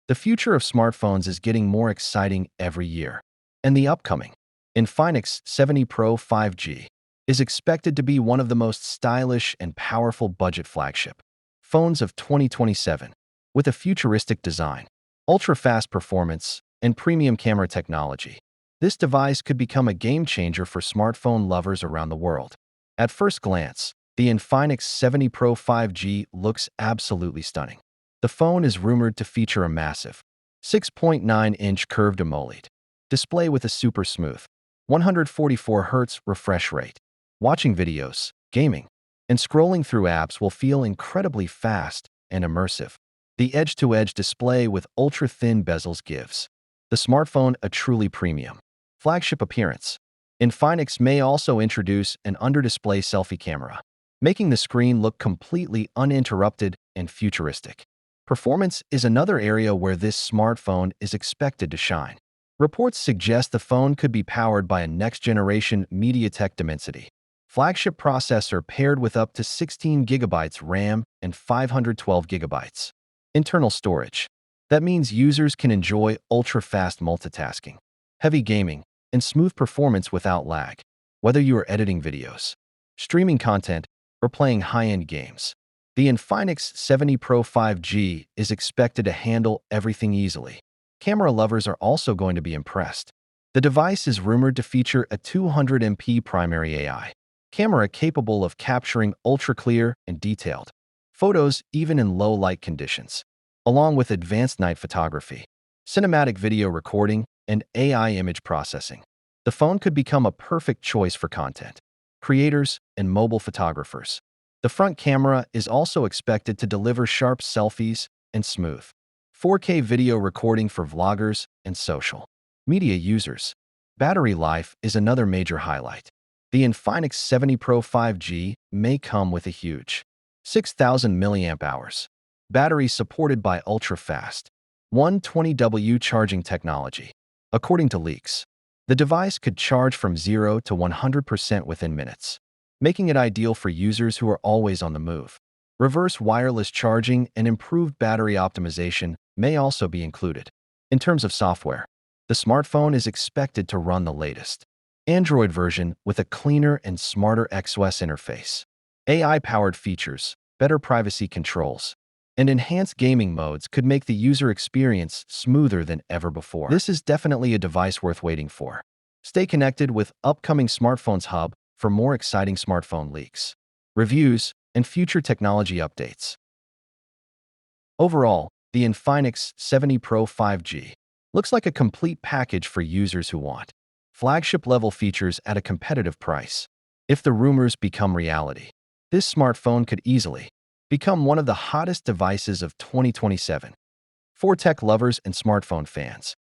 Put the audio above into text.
The future of smartphones is getting more exciting every year, and the upcoming Infinix 70 Pro 5G is expected to be one of the most stylish and powerful budget flagship phones of 2027, with a futuristic design, ultra-fast performance, and premium camera technology. This device could become a game-changer for smartphone lovers around the world. At first glance, the Infinix 70 Pro 5G looks absolutely stunning. The phone is rumored to feature a massive 6.9-inch curved AMOLED display with a super smooth 144 Hz refresh rate. Watching videos, gaming, and scrolling through apps will feel incredibly fast and immersive. The edge-to-edge display with ultra-thin bezels gives the smartphone a truly premium flagship appearance. Infinix may also introduce an under-display selfie camera, making the screen look completely uninterrupted and futuristic. Performance is another area where this smartphone is expected to shine. Reports suggest the phone could be powered by a next-generation MediaTek Dimensity flagship processor paired with up to 16 GB RAM and 512 GB internal storage. That means users can enjoy ultra-fast multitasking, heavy gaming, and smooth performance without lag, whether you are editing videos, streaming content, or playing high-end games. The Infinix 70 Pro 5G is expected to handle everything easily. Camera lovers are also going to be impressed. The device is rumored to feature a 200MP primary AI camera capable of capturing ultra-clear and detailed photos even in low-light conditions, along with advanced night photography, cinematic video recording, and AI image processing. The phone could become a perfect choice for content creators and mobile photographers. The front camera is also expected to deliver sharp selfies and smooth 4K video recording for vloggers and social media users. Battery life is another major highlight. The Infinix 70 Pro 5G may come with a huge 6,000 mAh battery supported by ultra-fast 120W charging technology. According to leaks, the device could charge from 0 to 100% within minutes, making it ideal for users who are always on the move. Reverse wireless charging and improved battery optimization may also be included. In terms of software, the smartphone is expected to run the latest Android version with a cleaner and smarter XOS interface, AI-powered features, better privacy controls, and enhanced gaming modes could make the user experience smoother than ever before. This is definitely a device worth waiting for. Stay connected with upcoming Smartphones Hub for more exciting smartphone leaks, reviews, and future technology updates. Overall, the Infinix 70 Pro 5G looks like a complete package for users who want flagship-level features at a competitive price. If the rumors become reality, this smartphone could easily become one of the hottest devices of 2027. For tech lovers and smartphone fans,